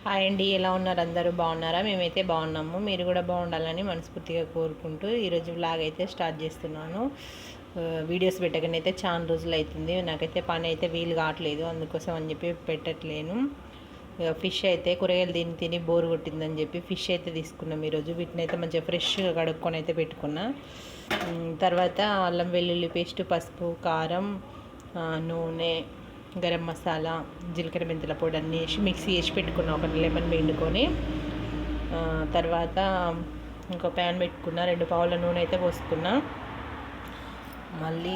Hi అండి, ఎలా ఉన్నారు? అందరూ బాగున్నారా? మేమైతే బాగున్నాము. మీరు కూడా బాగుండాలని మనస్ఫూర్తిగా కోరుకుంటూ ఈరోజు వ్లాగ్ అయితే స్టార్ట్ చేస్తున్నాను. వీడియోస్ పెట్టగానే అయితే చాలా రోజులు అవుతుంది. నాకైతే పని అయితే వీలు కావట్లేదు, అందుకోసం అని చెప్పి పెట్టట్లేను. ఫిష్ అయితే కూరగాయలు తిని తిని బోర్ కొట్టిందని చెప్పి ఫిష్ అయితే తీసుకున్నాం ఈరోజు. వీటిని అయితే మంచిగా ఫ్రెష్గా కడుక్కొని అయితే పెట్టుకున్నా. తర్వాత అల్లం వెల్లుల్లి పేస్ట్, పసుపు, కారం, నూనె, గరం మసాలా, జీలకర్ర మెంతుల పొడి అన్నీ వేసి మిక్సీ వేసి పెట్టుకున్నా. ఒక లెమన్ పిండుకొని తర్వాత ఇంకో ప్యాన్ పెట్టుకున్నా. 2 పావుల నూనె అయితే పోసుకున్నా. మళ్ళీ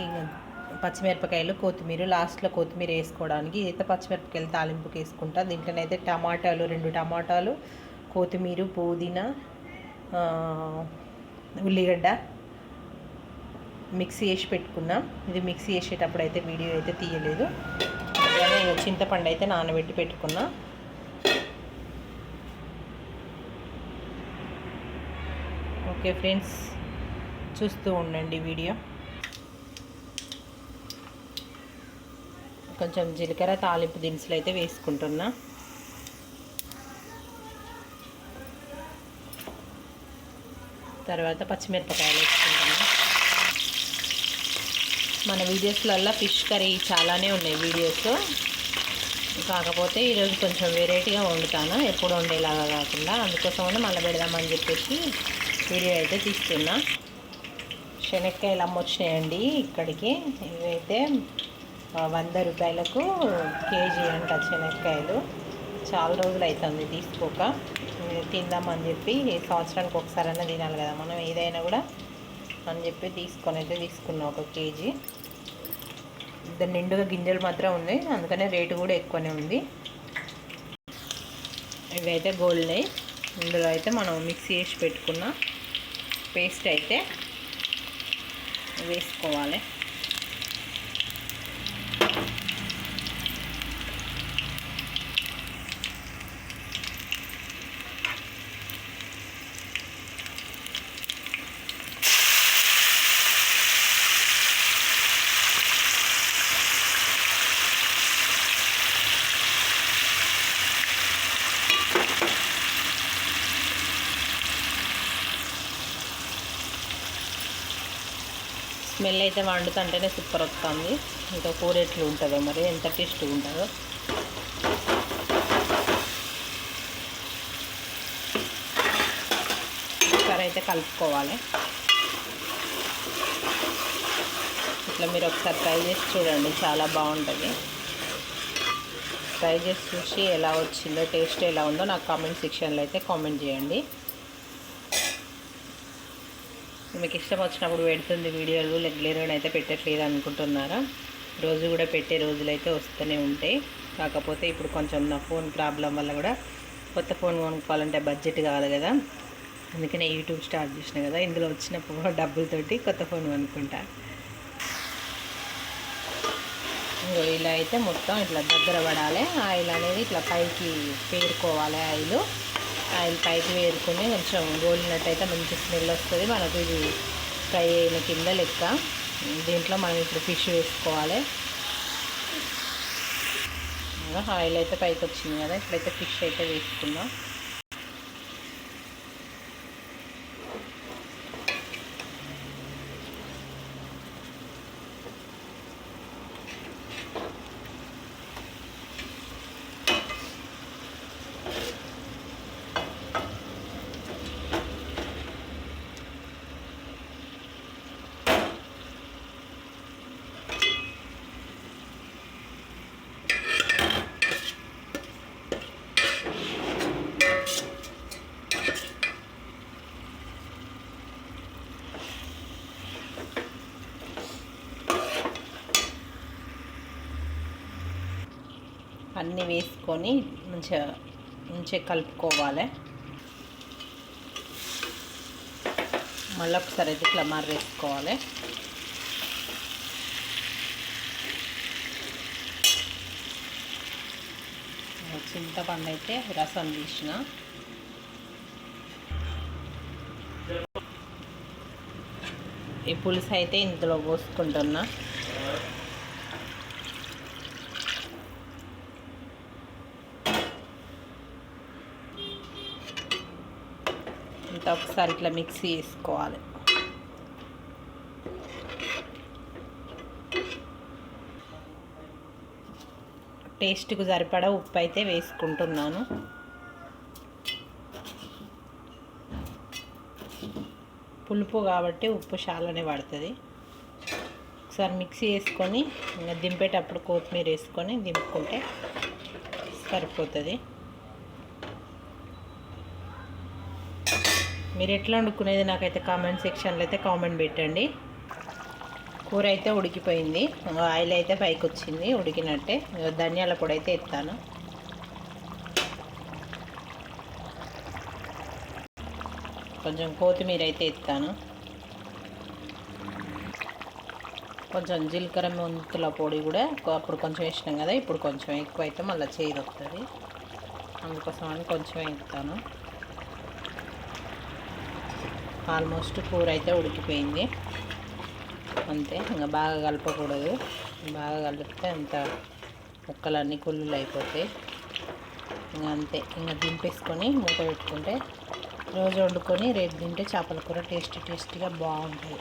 పచ్చిమిరపకాయలు, కొత్తిమీర లాస్ట్లో కొత్తిమీర వేసుకోవడానికి. అయితే పచ్చిమిరపకాయలు తాలింపుకి వేసుకుంటా. దీంట్లోనైతే టమాటాలు, 2 టమాటాలు, కొత్తిమీర, పుదీనా, ఉల్లిగడ్డ మిక్సీ వేసి పెట్టుకున్నా. ఇది మిక్సీ వేసేటప్పుడు అయితే వీడియో అయితే తీయలేదు. అలానే చింతపండు అయితే నానబెట్టి పెట్టుకున్నా. ఓకే ఫ్రెండ్స్, చూస్తూ ఉండండి వీడియో. కొంచెం జీలకర్ర, తాలింపు దినుసులు అయితే వేసుకుంటున్నా. తర్వాత పచ్చిమిరపకాయలు వేసుకుంటున్నా. మన వీడియోస్లలో ఫిష్ కర్రీ చాలానే ఉన్నాయి వీడియోస్, కాకపోతే ఈరోజు కొంచెం వెరైటీగా వండుతాను, ఎప్పుడు వండేలాగా కాకుండా. అందుకోసమని మళ్ళీ పెడదామని చెప్పేసి వీడియో అయితే తీస్తున్నా. శనక్కాయలు అమ్మొచ్చినాయండి ఇక్కడికి. ఇవైతే 100 రూపాయలకు కేజీ అంట శనక్కాయలు. చాలా రోజులు అవుతుంది తీసుకోక. తిందామని చెప్పి సంవత్సరానికి ఒకసారైనా తినాలి కదా మనం ఏదైనా కూడా అని చెప్పి తీసుకున్నా 1 కేజీ. దాని నిండుగా గింజలు మాత్రం ఉన్నాయి, అందుకనే రేటు కూడా ఎక్కువనే ఉంది. ఇవైతే గోల్డ్ని. ఇందులో అయితే మనం మిక్సీ వేసి పెట్టుకున్న పేస్ట్ అయితే వేసుకోవాలి. స్మెల్ అయితే వండుతుంటేనే సూపర్ వస్తుంది. ఇంకా కూర ఎట్లు ఉంటుందో మరి, ఎంత టేస్ట్గా ఉంటుందో. ఒకసారి అయితే కలుపుకోవాలి. ఇట్లా మీరు ఒకసారి ట్రై చేసి చూడండి, చాలా బాగుంటుంది. ట్రై చేసి చూసి ఎలా వచ్చిందో, టేస్ట్ ఎలా ఉందో నాకు కామెంట్ సెక్షన్లో అయితే కామెంట్ చేయండి. మీకు ఇష్టం వచ్చినప్పుడు పెడుతుంది వీడియోలు, రెగ్యులర్గా అయితే పెట్టట్లేదు అనుకుంటున్నారా? రోజు కూడా పెట్టే రోజులు అయితే వస్తూనే ఉంటాయి. కాకపోతే ఇప్పుడు కొంచెం నా ఫోన్ ప్రాబ్లం వల్ల కూడా కొత్త ఫోన్ కొనుక్కోవాలంటే బడ్జెట్ కావాలి కదా, అందుకనే యూట్యూబ్ స్టార్ట్ చేసిన కదా. ఇందులో వచ్చిన డబ్బులతోటి కొత్త ఫోన్ కొనుక్కుంటా. ఇలా అయితే మొత్తం ఇట్లా దగ్గర పడాలి. ఆయిల్ అనేది ఇట్లా పైకి పేరుకోవాలి. ఆయిల్ పైకి వేరుకొని కొంచెం గోలినట్టయితే మంచి స్మెల్ వస్తుంది మనకు. ఇది ఫ్రై అయిన కింద లెక్క. దీంట్లో మనం ఇప్పుడు ఫిష్ వేసుకోవాలి. ఆయిల్ అయితే పైకి వచ్చింది కదా, ఇప్పుడైతే ఫిష్ అయితే వేసుకుందాం. అన్నీ వేసుకొని మంచిగా కలుపుకోవాలి. మళ్ళీ ఒకసారి అయితే ఇట్లా మర్రేసుకోవాలి. చింతపండు అయితే రసం తీసిన. ఈ పులుసు అయితే ఇందులో పోసుకుంటున్నా. అంతా ఒకసారి ఇట్లా మిక్సీ వేసుకోవాలి. టేస్ట్కు సరిపడా ఉప్పు అయితే వేసుకుంటున్నాను. పులుపు కాబట్టి ఉప్పు చాలానే పడుతుంది. ఒకసారి మిక్సీ వేసుకొని ఇంకా దింపేటప్పుడు కొత్తిమీర వేసుకొని దింపుకుంటే సరిపోతుంది. మీరు ఎట్లా వండుకునేది నాకైతే కామెంట్ సెక్షన్లో అయితే కామెంట్ పెట్టండి. కూర అయితే ఉడికిపోయింది, ఆయిల్ అయితే పైకి వచ్చింది ఉడికినట్టే. ధనియాల పొడి అయితే ఎత్తాను. కొంచెం కొత్తిమీర అయితే ఎత్తాను. కొంచెం జీలకర్ర మెంతుల పొడి కూడా అప్పుడు కొంచెం వేసినాం కదా, ఇప్పుడు కొంచెం ఎక్కువ అయితే మళ్ళీ చేదు వస్తుంది, అందుకోసం అని కొంచెం ఎత్తాను. ఆల్మోస్ట్ కూర అయితే ఉడికిపోయింది. అంతే, ఇంకా బాగా కలపకూడదు. బాగా కలిపితే అంత ముక్కలన్నీ కుళ్ళులు అయిపోతాయి. ఇంకా అంతే, ఇంకా దింపేసుకొని మూత పెట్టుకుంటే రోజు వండుకొని రేపు తింటే చేపల కూర టేస్టీగా బాగుంటుంది.